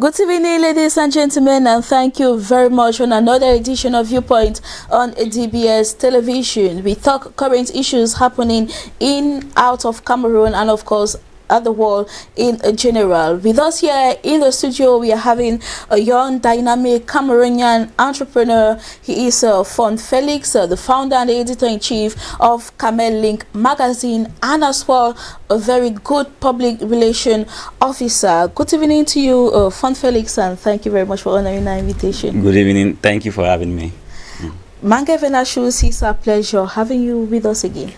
Good evening, ladies and gentlemen, and thank you very much on another edition of Viewpoint on DBS Television. We talk current issues happening in, out of Cameroon, and of course at the world in general. With us here in the studio, we are having a young, dynamic Cameroonian entrepreneur. He is Fon Felix, the founder and editor-in-chief of Camel Link magazine, and as well a very good public relation officer. Good evening to you, Fon Felix, and thank you very much for honoring our invitation. Good evening. Thank you for having me. Mange Venashus, it's a pleasure having you with us again.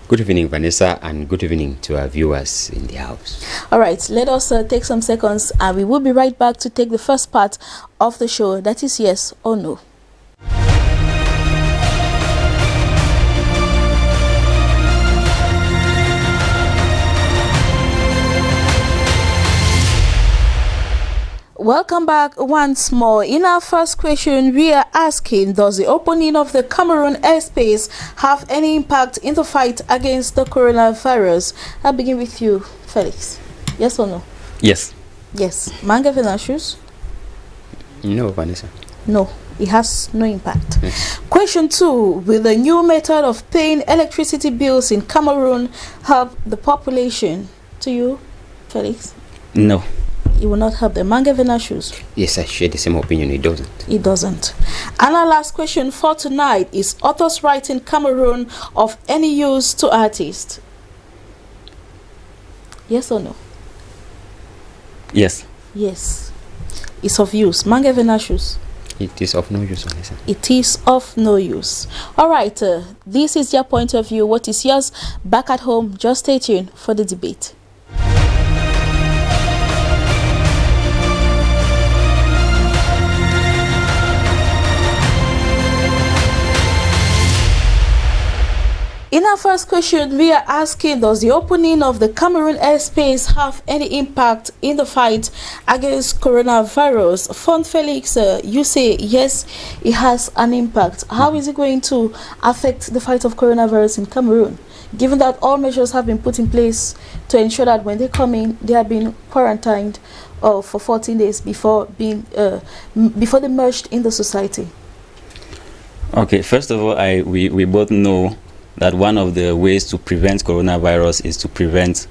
Good evening, Vanessa, and good evening to our viewers in the house. All right, let us take some seconds and we will be right back to take the first part of the show, that is yes or no. Welcome back once more. In our first question, we are asking, does the opening of the Cameroon airspace have any impact in the fight against the coronavirus? I'll begin with you, Felix. Yes or no? Yes. Yes. Mange Venashus? No, Vanessa. No, it has no impact. Yes. Question 2, will the new method of paying electricity bills in Cameroon help the population? To you, Felix? No. It will not help them. Mange Venashus? Yes, I share the same opinion. It doesn't. It doesn't. And our last question for tonight is, authors' rights in Cameroon of any use to artists? Yes or no? Yes. Yes. It's of use. Mange Venashus? It is of no use, Vanessa. It is of no use. All right. This is your point of view. What is yours? Back at home, just stay tuned for the debate. In our first question, we are asking, does the opening of the Cameroon airspace have any impact in the fight against coronavirus? Fon Felix, you say yes, it has an impact. How is it going to affect the fight of coronavirus in Cameroon, given that all measures have been put in place to ensure that when they come in, they have been quarantined for 14 days before before they merged in the society? Okay, first of all, we both know that one of the ways to prevent coronavirus is to prevent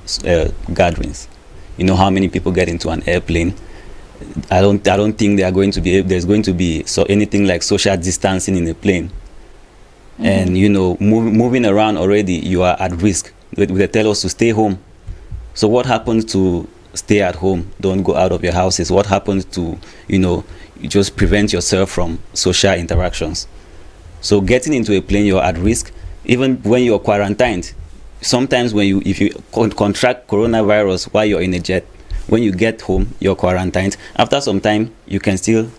gatherings. You know how many people get into an airplane. I don't think there's going to be anything like social distancing in a plane. Mm-hmm. And you know, moving around already, you are at risk. They tell us to stay home. So what happens to stay at home? Don't go out of your houses. What happens to, you just prevent yourself from social interactions? So getting into a plane, you're at risk. Even when you're quarantined, sometimes if you contract coronavirus while you're in a jet, when you get home, you're quarantined. After some time, you can still,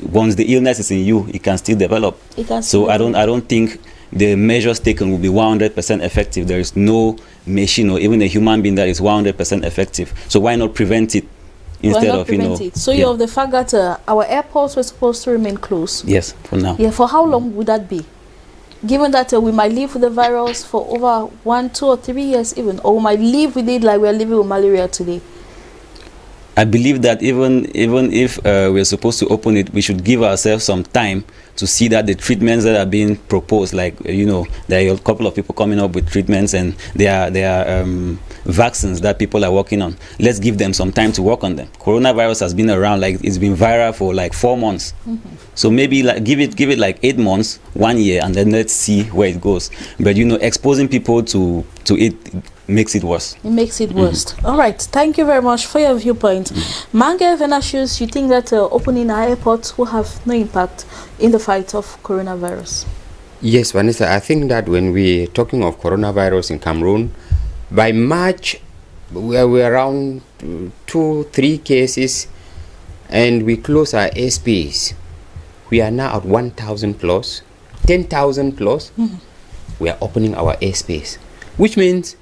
once the illness is in you, it can still develop. So I don't think the measures taken will be 100% effective. There is no machine or even a human being that is 100% effective. So why not prevent it instead of, So you're of the fact that our airports were supposed to remain closed? Yes, for now. Yeah, for how long would that be? Given that we might live with the virus for over 1, 2, or 3 years even, or we might live with it like we're living with malaria today. I believe that even if we're supposed to open it, we should give ourselves some time to see that the treatments that are being proposed, like there are a couple of people coming up with treatments, and there are vaccines that people are working on. Let's give them some time to work on them. Coronavirus has been around, like it's been viral for like 4 months. Mm-hmm. So maybe like give it like 8 months, 1 year, and then let's see where it goes. But exposing people to it makes it worse. It makes it worse. Mm-hmm. All right. Thank you very much for your viewpoint. Mm-hmm. Mange Venashus, you think that opening our airports will have no impact in the fight of coronavirus? Yes, Vanessa. I think that when we're talking of coronavirus in Cameroon, by March, we're around 2-3 cases, and we close our airspace. We are now at 1,000 plus, 10,000 plus. Mm-hmm. We are opening our airspace, which means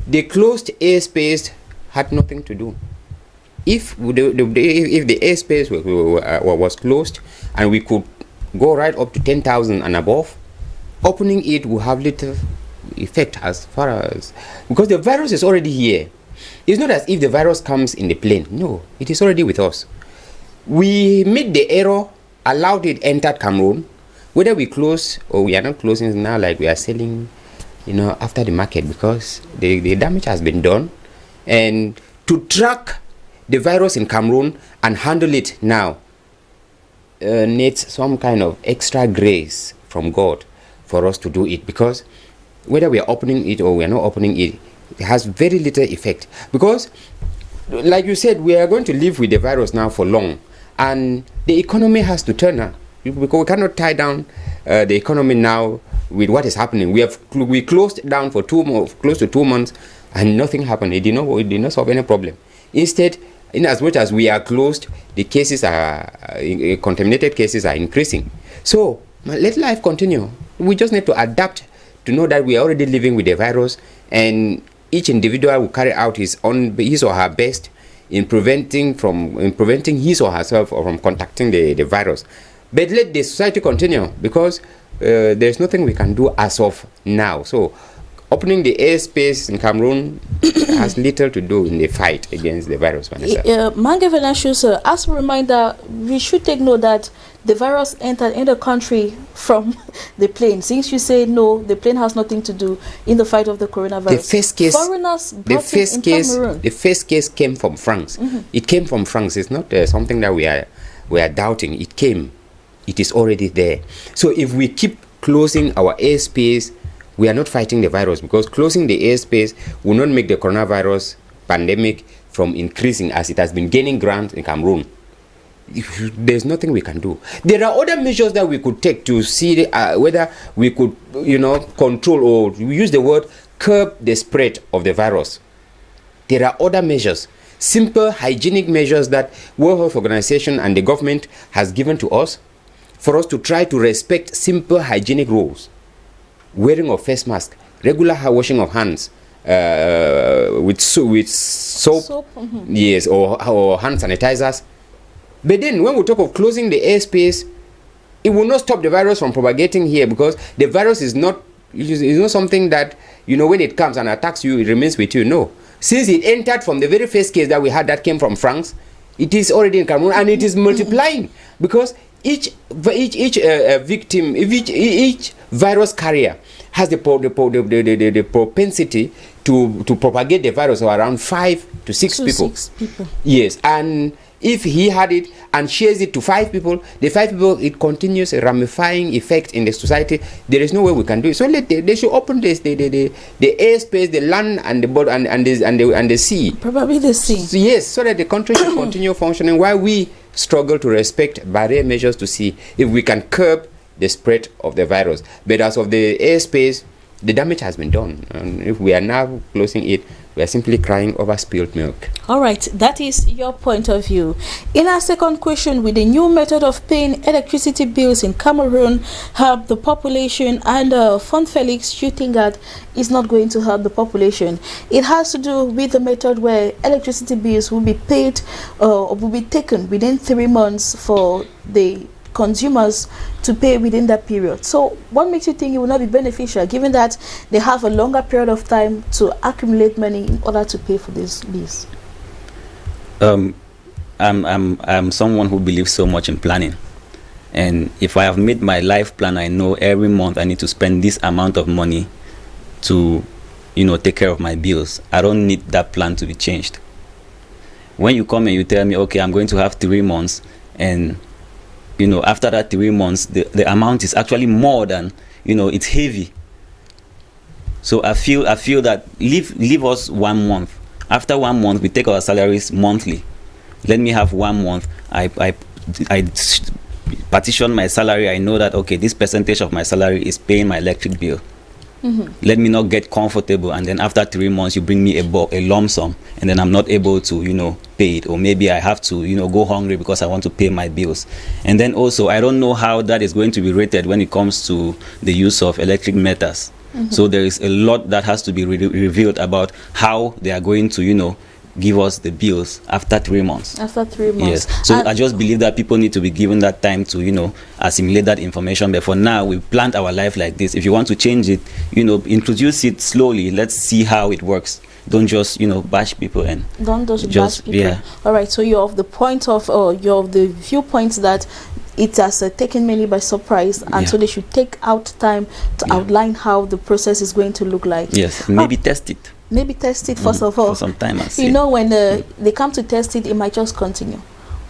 the closed airspace had nothing to do. If the airspace was closed and we could go right up to 10,000 and above, opening it will have little effect as far as, because the virus is already here. It's not as if the virus comes in the plane. No, it is already with us. We made the error, allowed it entered Cameroon. Whether we close or we are not closing now, like we are selling, after the market, because the damage has been done. And to track the virus in Cameroon and handle it now needs some kind of extra grace from God for us to do it, because whether we are opening it or we are not opening it, it has very little effect. Because like you said, we are going to live with the virus now for long, and the economy has to turn now, because we cannot tie down the economy now with what is happening. We closed down for close to 2 months, and nothing happened. It did not solve any problem. Instead, in as much as we are closed, the cases are contaminated cases are increasing. So let life continue. We just need to adapt to know that we are already living with the virus, and each individual will carry out his or her best in preventing his or herself from contacting the virus. But let the society continue, because there's nothing we can do as of now. So opening the airspace in Cameroon has little to do in the fight against the virus. Mange Venantius, as a reminder, we should take note that the virus entered in the country from the plane. Since you say no, the plane has nothing to do in the fight of the coronavirus. The first case, foreigners brought it in Cameroon. The first case came from France. It came from France. It's not something that we are doubting. It came. It is already there. So if we keep closing our airspace, we are not fighting the virus, because closing the airspace will not make the coronavirus pandemic from increasing as it has been gaining ground in Cameroon. There's nothing we can do. There are other measures that we could take to see whether we could, control, or we use the word curb the spread of the virus. There are other measures, simple hygienic measures that World Health Organization and the government has given to us, for us to try to respect simple hygienic rules. Wearing of face mask, regular washing of hands with soap. Yes, or hand sanitizers. But then when we talk of closing the airspace, it will not stop the virus from propagating here, because the virus is not something that, when it comes and attacks you, it remains with you. No. Since it entered from the very first case that we had that came from France, it is already in Cameroon, and it is multiplying, because each victim, each virus carrier has the propensity to propagate the virus of around 5 to 6 people. 6 people. Yes, and if he had it and shares it to 5 people, the 5 people, it continues a ramifying effect in the society. There is no way we can do it. So they should open the airspace, the land, and the board, and the sea. Probably the sea. So, yes, so that the country should continue functioning while we struggle to respect barrier measures to see if we can curb the spread of the virus. But as of the airspace, the damage has been done, and if we are now closing it, we are simply crying over spilled milk. All right, that is your point of view. In our second question, with the new method of paying electricity bills in Cameroon help the population, and Fund Felix, you think that is not going to help the population? It has to do with the method where electricity bills will be paid or will be taken within 3 months for the consumers to pay within that period. So what makes you think it will not be beneficial, given that they have a longer period of time to accumulate money in order to pay for these bills? I'm someone who believes so much in planning, and if I have made my life plan, I know every month I need to spend this amount of money to take care of my bills. I don't need that plan to be changed. When you come and you tell me, okay, I'm going to have 3 months, and after that 3 months, the amount is actually more than, it's heavy. So I feel that leave us 1 month. After 1 month, we take our salaries monthly. Let me have 1 month. I partition my salary. I know that, okay, this percentage of my salary is paying my electric bill. Let me not get comfortable, and then after 3 months you bring me a lump sum, and then I'm not able to pay it, or maybe I have to go hungry because I want to pay my bills. And then also, I don't know how that is going to be rated when it comes to the use of electric meters. So there is a lot that has to be revealed about how they are going to give us the bills after 3 months. After 3 months. Yes. So I just believe that people need to be given that time to assimilate that information. But for now, we plant our life like this. If you want to change it, introduce it slowly. Let's see how it works. don't just bash people and don't just bash people. Yeah. All right, so you're of the point of you're of the viewpoint that it has taken many by surprise, and so they should take out time to outline how the process is going to look like. Yes, maybe test it. Maybe test it first of all for some time and see. When they come to test it, it might just continue.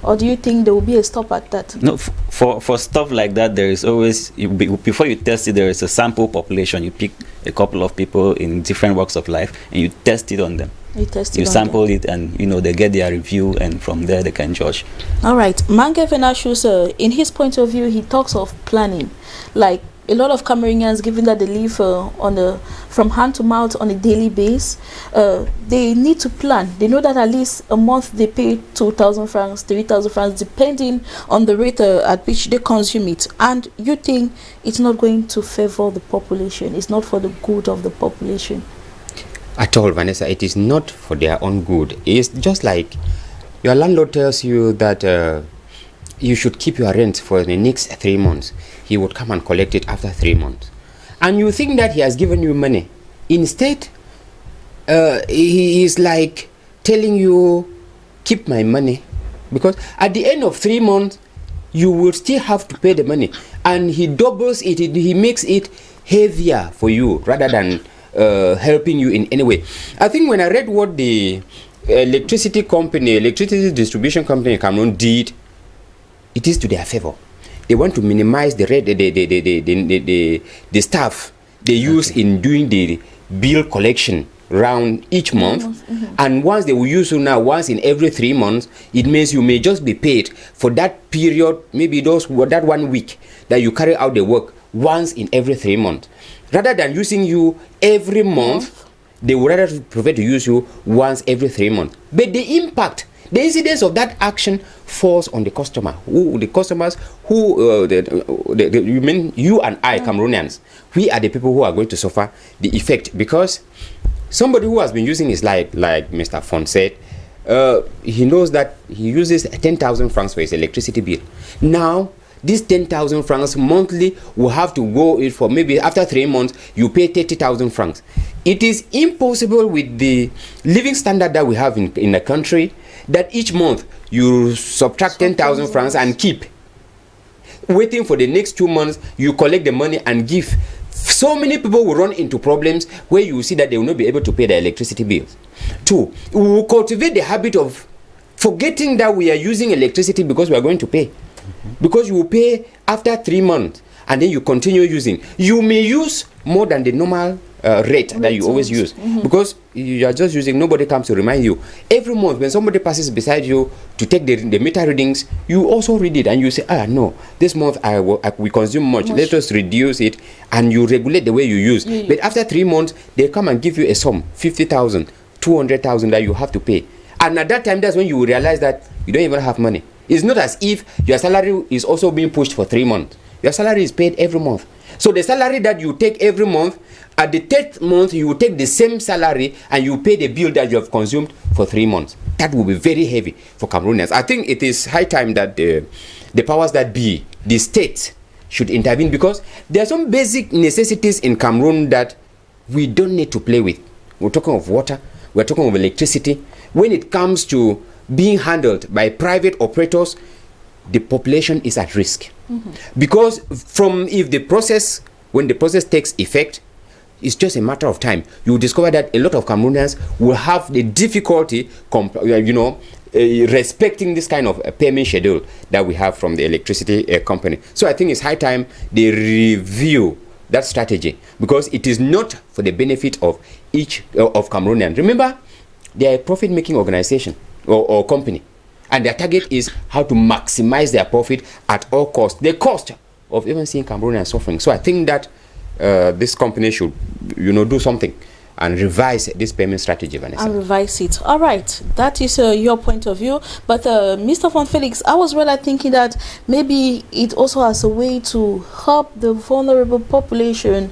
Or do you think there will be a stop at that? No, for stuff like that, there is always, before you test it, there is a sample population. You pick a couple of people in different walks of life and you test it on them. You sample it, and they get their review, and from there they can judge. All right, Mange Venashus, in his point of view, he talks of planning. Like a lot of Cameroonians, given that they live from hand to mouth on a daily basis, they need to plan. They know that at least a month they pay 2,000 francs, 3,000 francs, depending on the rate at which they consume it. And you think it's not going to favor the population? It's not for the good of the population? At all, Vanessa. It is not for their own good. It's just like your landlord tells you that you should keep your rent for the next 3 months. He would come and collect it after 3 months. And you think that he has given you money. Instead, he is like telling you, keep my money. Because at the end of 3 months, you will still have to pay the money. And he doubles it. He makes it heavier for you rather than helping you in any way. I think when I read what the electricity distribution company in Cameroon did, it is to their favor. They want to minimize the rate, the staff they use in doing the bill collection round each month. And once they will use you now, once in every 3 months, it means you may just be paid for that period, maybe that 1 week that you carry out the work once in every 3 months. Rather than using you every month, they would rather prefer to use you once every 3 months. But the impact, the incidence of that action falls on the customer. You mean you and I, Cameroonians, we are the people who are going to suffer the effect, because somebody who has been using his light, like Mr. Font said, he knows that he uses 10,000 francs for his electricity bill. Now, this 10,000 francs monthly will have to go for maybe after 3 months, you pay 30,000 francs. It is impossible with the living standard that we have in the country that each month you subtract 10,000 francs and keep. Waiting for the next 2 months, you collect the money and give. So many people will run into problems where you see that they will not be able to pay their electricity bills. 2, we will cultivate the habit of forgetting that we are using electricity because we are going to pay. Because you will pay after 3 months and then you continue using. You may use more than the normal rate that you always use, because you are just using. Nobody comes to remind you. Every month when somebody passes beside you to take the meter readings, you also read it and you say, no, this month we consume much. Let us reduce it, and you regulate the way you use. But after 3 months, they come and give you a sum, 50,000, 200,000 that you have to pay. And at that time, that's when you will realize that you don't even have money. It's not as if your salary is also being pushed for 3 months. Your salary is paid every month. So the salary that you take every month, at the 3rd month, you will take the same salary and you pay the bill that you have consumed for 3 months. That will be very heavy for Cameroonians. I think it is high time that the powers that be, the state, should intervene, because there are some basic necessities in Cameroon that we don't need to play with. We're talking of water, we're talking of electricity. When it comes to being handled by private operators, the population is at risk. Because when the process takes effect, it's just a matter of time. You will discover that a lot of Cameroonians will have the difficulty, respecting this kind of payment schedule that we have from the electricity company. So I think it's high time they review that strategy, because it is not for the benefit of each of Cameroonians. Remember, they are a profit-making organization or company, and their target is how to maximize their profit at all costs, the cost of even seeing Cameroonians suffering. So I think that this company should, do something and revise this payment strategy, Vanessa. And revise it. All right, that is your point of view. But Mr. Von Felix, I was rather thinking that maybe it also has a way to help the vulnerable population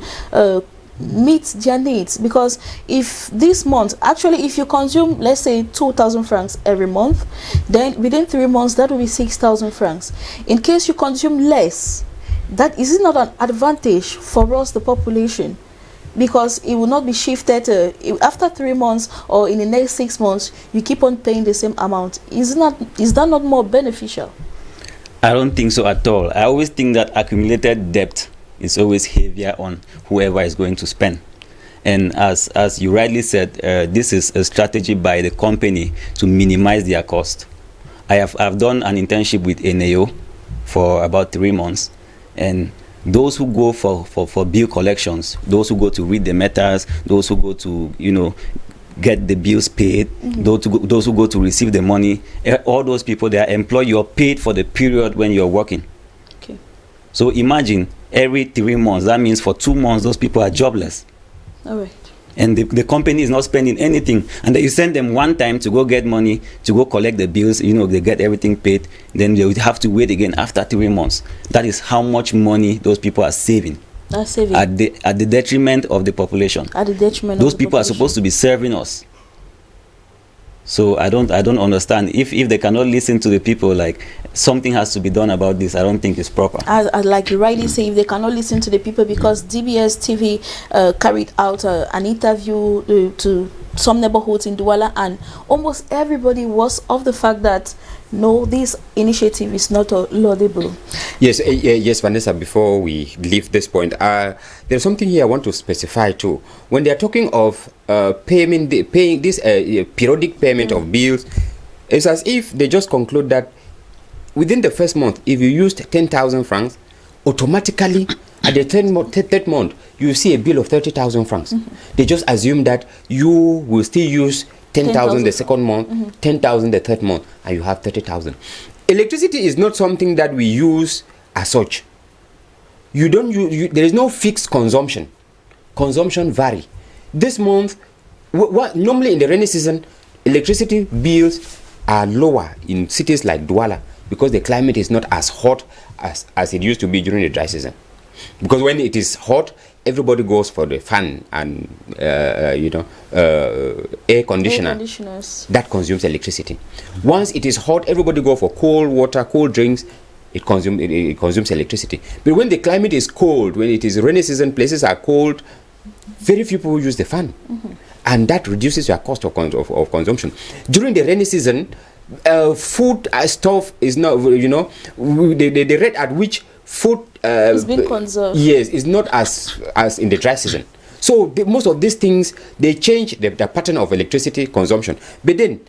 meet their needs, because if this month, actually, if you consume, let's say, 2,000 francs every month, then within 3 months that will be 6,000 francs. In case you consume less, that is it not an advantage for us, the population, because it will not be shifted after 3 months or in the next 6 months. You keep on paying the same amount. Is that not more beneficial? I don't think so at all. I always think that accumulated debt is always heavier on whoever is going to spend. And as you rightly said, this is a strategy by the company to minimize their cost. I've done an internship with NAO for about 3 months, and those who go for bill collections, those who go to read the matters, those who go to get the bills paid, those who go to receive the money, all those people, they are employed. You're paid for the period when you're working. Okay. So imagine every 3 months, that means for 2 months those people are jobless. All right. And the company is not spending anything, and then you send them one time to go get money, to go collect the bills, they get everything paid, then they would have to wait again after 3 months. That is how much money those people are saving. That's saving. At the detriment of the population. At the detriment those of the people population. are supposed to be serving us. So I don't understand. If they cannot listen to the people, like, something has to be done about this. I don't think it's proper. As like you rightly say, if they cannot listen to the people, because DBS TV carried out an interview to some neighborhoods in Douala, and almost everybody was of the fact that no, this initiative is not laudable. Yes, yes, Vanessa, before we leave this point, there's something here I want to specify too. When they are talking of paying this periodic payment of bills, it's as if they just conclude that within the first month, if you used 10,000 francs, automatically at the third month, you see a bill of 30,000 francs. They just assume that you will still use 10,000 the second month, 10,000 the third month, and you have 30,000. Electricity is not something that we use as such. You don't use, there is no fixed consumption. Consumption vary. This month, normally in the rainy season, electricity bills are lower in cities like Douala because the climate is not as hot as it used to be during the dry season. Because when it is hot, everybody goes for the fan and air conditioners. That consumes electricity. Once it is hot, everybody go for cold water, cold drinks. It consumes electricity. But when the climate is cold, when it is rainy season, places are cold, very few people use the fan, and that reduces your cost of consumption. During the rainy season, food stuff is not, the rate at which food it's been conserved. Yes, it's not as in the dry season. So most of these things, they change the pattern of electricity consumption. But then,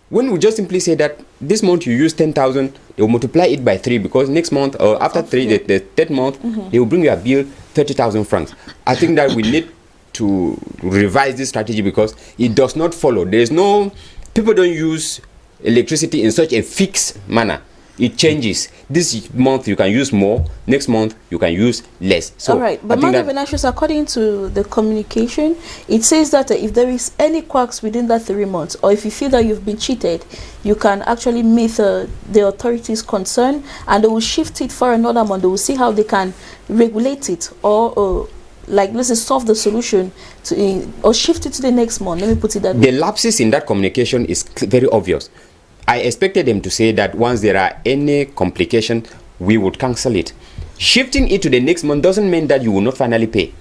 when we just simply say that this month you use 10,000, they will multiply it by 3 because next month or after 3, the third month, they will bring you a bill 30,000 francs. I think that we need to revise this strategy because it does not follow. People don't use electricity in such a fixed manner. It changes. This month you can use more, next month you can use less. So, all right, but Madam Venatius, according to the communication, it says that if there is any quacks within that 3 months, or if you feel that you've been cheated, you can actually meet the authorities concerned, and they will shift it for another month. They will see how they can regulate it, or like, let's say, solve the solution or shift it to the next month. Let me put it that way. The lapses in that communication is very obvious. I expected them to say that once there are any complication, we would cancel it. Shifting it to the next month doesn't mean that you will not finally pay.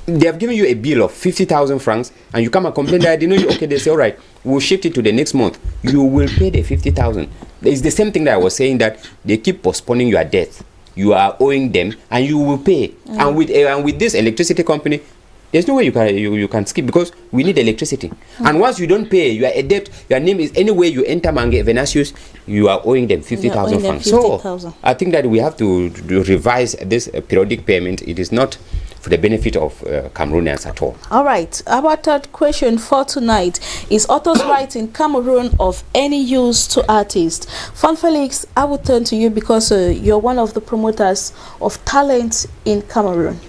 They have given you a bill of 50,000 francs, and you come and complain that they say, all right, we'll shift it to the next month. You will pay the 50,000. It's the same thing that I was saying, that they keep postponing your debt. You are owing them, and you will pay. And with this electricity company, there's no way you can skip, because we need electricity. And once you don't pay, you are a debt. Your name is, anywhere you enter Mange Venatius, you are owing them 50,000 francs. So I think that we have to revise this periodic payment. It is not for the benefit of Cameroonians at all. All right. Our third question for tonight is: authors' rights in Cameroon of any use to artists? Fan Felix, I will turn to you because you're one of the promoters of talent in Cameroon.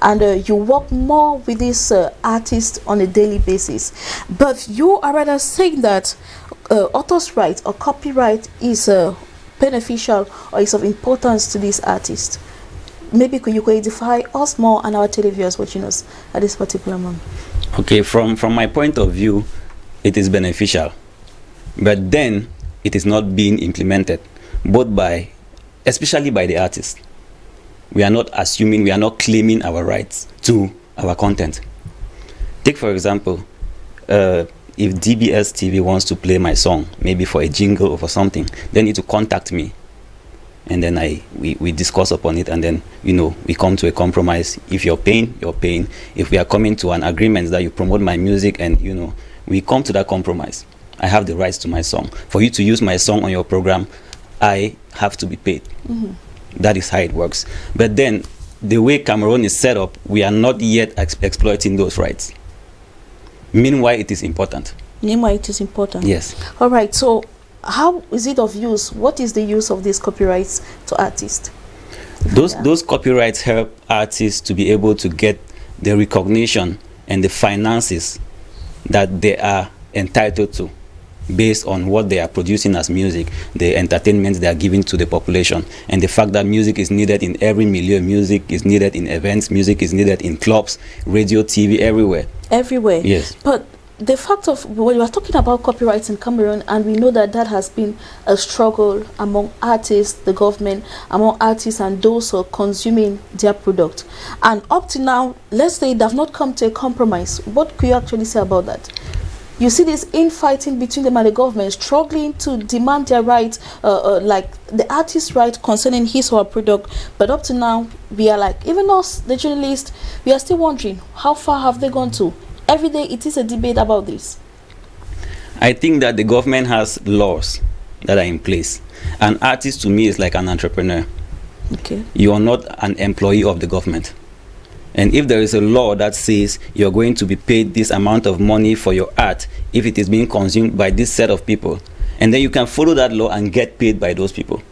And you work more with these artists on a daily basis. But you are rather saying that author's right or copyright is beneficial or is of importance to these artists. Maybe you could edify us more and our televiewers watching us at this particular moment. Okay, from my point of view, it is beneficial. But then it is not being implemented, especially by the artists. We are not assuming, we are not claiming our rights to our content. Take for example, if DBS TV wants to play my song, maybe for a jingle or for something, they need to contact me, and then we discuss upon it, and then we come to a compromise. If you're paying, you're paying. If we are coming to an agreement that you promote my music, and we come to that compromise. I have the rights to my song. For you to use my song on your program, I have to be paid. That is how it works. But then the way Cameroon is set up, we are not yet exploiting those rights. Meanwhile, it is important. Meanwhile, it is important. Yes. All right. So, how is it of use? What is the use of these copyrights to artists? Those copyrights help artists to be able to get the recognition and the finances that they are entitled to, based on what they are producing as music, the entertainment they are giving to the population, and the fact that music is needed in every milieu. Music is needed in events, music is needed in clubs, radio, TV, everywhere. Everywhere. Yes. But the fact of, when we are talking about copyrights in Cameroon, and we know that has been a struggle among artists, the government, among artists and those who are consuming their product. And up to now, let's say they have not come to a compromise. What could you actually say about that? You see this infighting between them and the government, struggling to demand their rights, like the artist's right concerning his or her product. But up to now, we are like, even us, the journalists, we are still wondering, how far have they gone to? Every day it is a debate about this. I think that the government has laws that are in place. An artist to me is like an entrepreneur. Okay. You are not an employee of the government. And if there is a law that says you're going to be paid this amount of money for your art if it is being consumed by this set of people, and then you can follow that law and get paid by those people.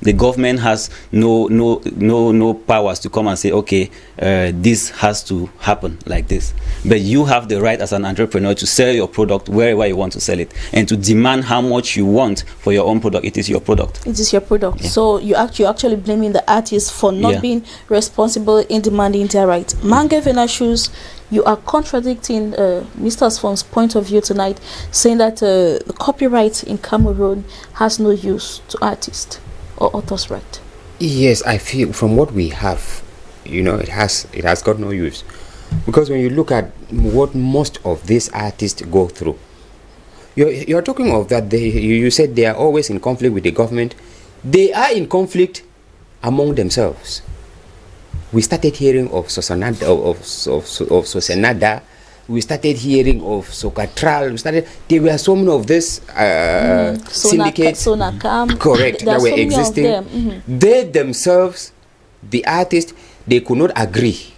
The government has no powers to come and say, okay, this has to happen like this. But you have the right as an entrepreneur to sell your product wherever you want to sell it, and to demand how much you want for your own product. It is your product. It is your product. Yeah. So you're actually blaming the artists for not being responsible in demanding their right. Mange Venashus, you are contradicting Mr. Asfon's point of view tonight, saying that the copyright in Cameroon has no use to artists or author's right. Yes, I feel from what we have, it has got no use, because when you look at what most of these artists go through, you're talking of that you said they are always in conflict with the government. They are in conflict among themselves. We started hearing of Sosenada. We started hearing of Socatral. There were so many of this syndicates, correct, that were existing. They themselves, the artists, they could not agree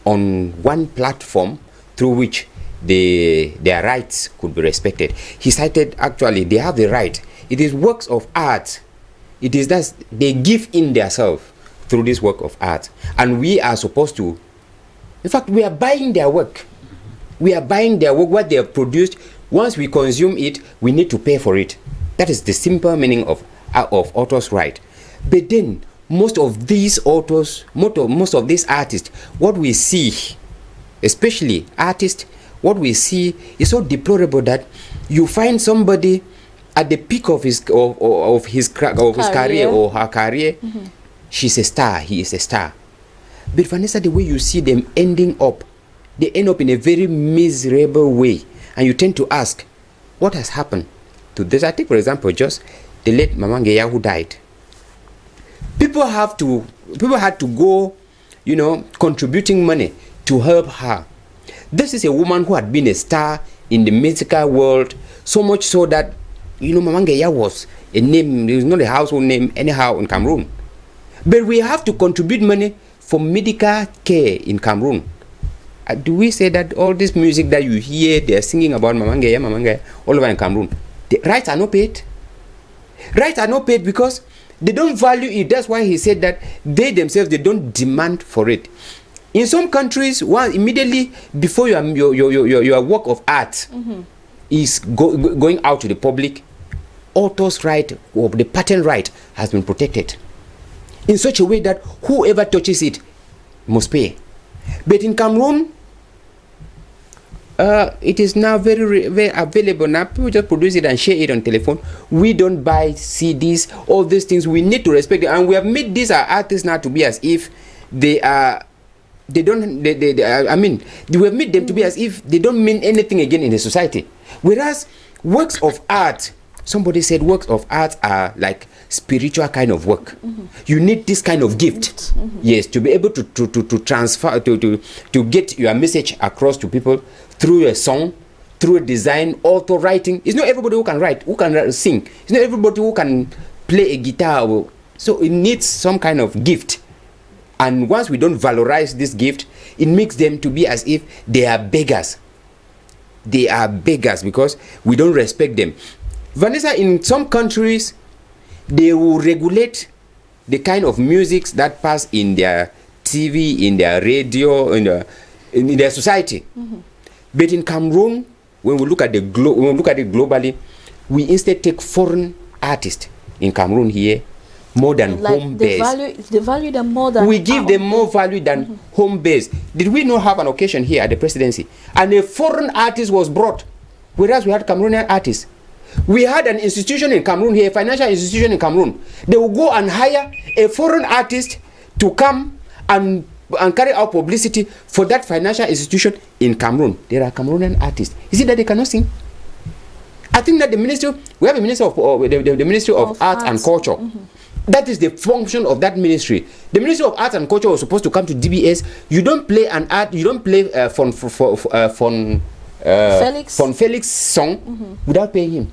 on one platform through which their rights could be respected. He cited, actually, they have the right. It is works of art. It is that they give in themselves through this work of art, and we are supposed to. In fact, we are buying their work. We are buying their work, what they have produced. Once we consume it, we need to pay for it. That is the simple meaning of author's right. But then, most of these authors, most of these artists, what we see, especially artists, what we see is so deplorable that you find somebody at the peak of his career or her career. She's a star, he is a star. But Vanessa, the way you see them ending up, they end up in a very miserable way, and you tend to ask, what has happened to this? I think, for example, just the late Mamangeya who died. People had to go, contributing money to help her. This is a woman who had been a star in the musical world, so much so that, Mamangeya was a name, it was not a household name anyhow in Cameroon. But we have to contribute money for medical care in Cameroon. Do we say that all this music that you hear, they are singing about Mamangeya, all over in Cameroon, the rights are not paid? Rights are not paid because they don't value it. That's why he said that they themselves, they don't demand for it. In some countries, immediately before your work of art is going out to the public, author's right or the patent right has been protected in such a way that whoever touches it must pay. But in Cameroon, it is now very, very available. Now people just produce it and share it on telephone. We don't buy CDs, all these things. We need to respect it, and we have made these artists now to be as if they are they don't. I mean, we have made them to be as if they don't mean anything again in the society. Whereas works of art, somebody said works of art are like spiritual kind of work. You need this kind of gift, yes, to be able to transfer, to get your message across to people through a song, through a design, auto writing. It's not everybody who can write, who can sing. It's not everybody who can play a guitar. So it needs some kind of gift. And once we don't valorize this gift, it makes them to be as if they are beggars. They are beggars because we don't respect them. Vanessa, in some countries, they will regulate the kind of music that pass in their TV, in their radio, in their society. But in Cameroon, when we look at it globally, we instead take foreign artists in Cameroon here more than like home base. They value them more than we give them more value than home base. Did we not have an occasion here at the presidency and a foreign artist was brought, whereas we had Cameroonian artists? We had an institution in Cameroon here, a financial institution in Cameroon. They will go and hire a foreign artist to come and carry out publicity for that financial institution in Cameroon. There are Cameroonian artists. Is it that they cannot sing? I think that we have a minister of the Ministry of Arts and Culture. That is the function of that ministry. The Ministry of Arts and Culture was supposed to come to DBS. You don't play Fon Felix song without paying him.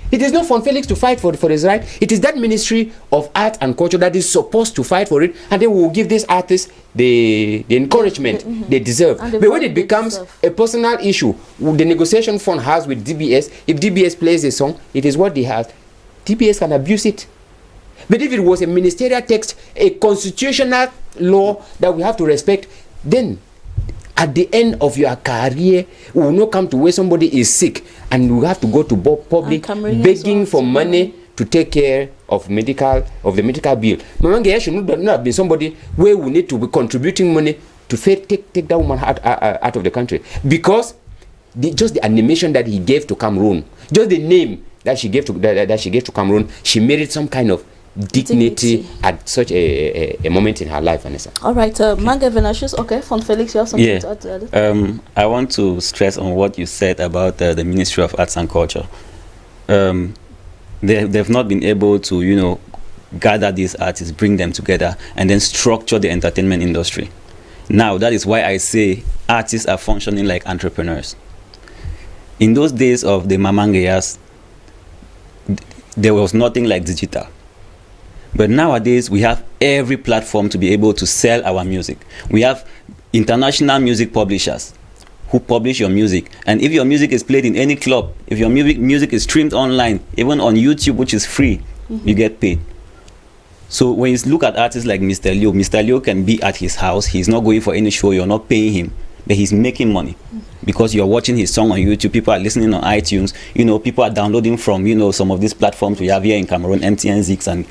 It is not Fon Felix to fight for his right. It is that Ministry of Art and Culture that is supposed to fight for it, and then we will give these artists the encouragement they deserve. But when it becomes a personal issue, the negotiation fund has with DBS, if DBS plays a song, it is what they have. DBS can abuse it. But if it was a ministerial text, a constitutional law that we have to respect, then at the end of your career, we will not come to where somebody is sick and we have to go to public begging for money to take care of the medical bill. Mamanga should not have been somebody where we need to be contributing money to take that woman out of the country, because just the animation that he gave to Cameroon, just the name that she gave to Cameroon, she made some kind of dignity at such a moment in her life, Vanessa. All right, Manga Venatius, okay, Fon Felix, you have something to add to that? I want to stress on what you said about the Ministry of Arts and Culture. They've not been able to, gather these artists, bring them together, and then structure the entertainment industry. Now, that is why I say artists are functioning like entrepreneurs. In those days of the Mamangayas, there was nothing like digital. But nowadays, we have every platform to be able to sell our music. We have international music publishers who publish your music. And if your music is played in any club, if your music is streamed online, even on YouTube, which is free, you get paid. So when you look at artists like Mr. Leo can be at his house. He's not going for any show. You're not paying him. But he's making money because you're watching his song on YouTube. People are listening on iTunes. People are downloading from, some of these platforms we have here in Cameroon, MTN, Zix, and,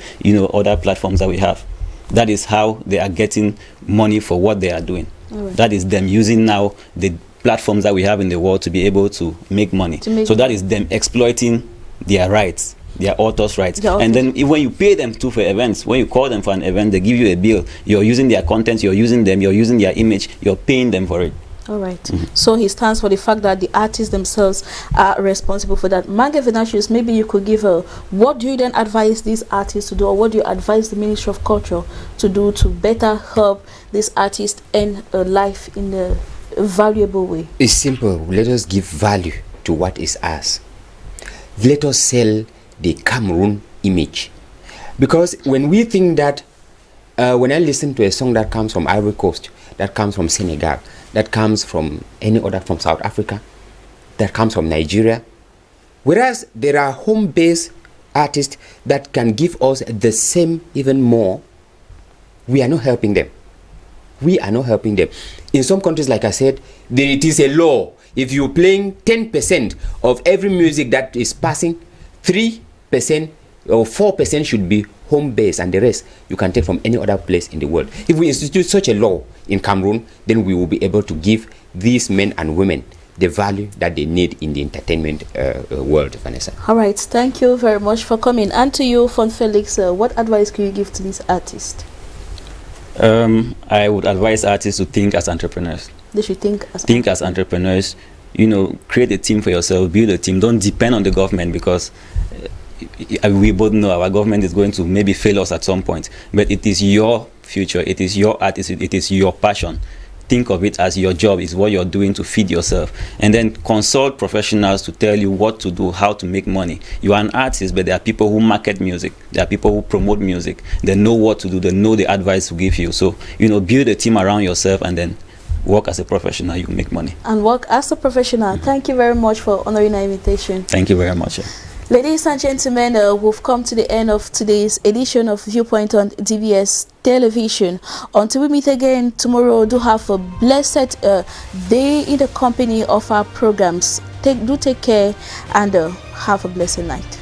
other platforms that we have. That is how they are getting money for what they are doing. Right. That is them using now the platforms that we have in the world to be able to make money. So that is them exploiting their rights, their authors' rights. And then when you pay them for events, when you call them for an event, they give you a bill. You're using their content, you're using them, you're using their image, you're paying them for it. All right. So he stands for the fact that the artists themselves are responsible for that. Mange Venatius, maybe you could give what do you then advise these artists to do, or what do you advise the Ministry of Culture to do to better help these artists end life in a valuable way? It's simple. Let us give value to what is ours. Let us sell the Cameroon image. Because when we think that, when I listen to a song that comes from Ivory Coast, that comes from Senegal, that comes from any other, from South Africa, that comes from Nigeria, whereas there are home-based artists that can give us the same, even more, we are not helping them. We are not helping them. In some countries, like I said, it is a law. If you're playing 10% of every music that is passing, 3% or 4% should be home-based, and the rest you can take from any other place in the world. If we institute such a law in Cameroon, then we will be able to give these men and women the value that they need in the entertainment world, Vanessa. All right, thank you very much for coming. And to you, Fon Felix, what advice can you give to these artists? I would advise artists to think as entrepreneurs. They should think as entrepreneurs. You know, create a team for yourself, build a team. Don't depend on the government, because we both know our government is going to maybe fail us at some point. But it is your future, it is your art, it is your passion. Think of it as your job, is what you're doing to feed yourself, and then consult professionals to tell you what to do, how to make money. You are an artist, but there are people who market music, there are people who promote music. They know what to do, they know the advice to give you. So, you know, build a team around yourself and then work as a professional. You make money and work as a professional. Thank you very much for honoring our invitation. Thank you very much. Ladies and gentlemen, we've come to the end of today's edition of Viewpoint on DBS Television. Until we meet again tomorrow, do have a blessed day in the company of our programs. Do take care and have a blessed night.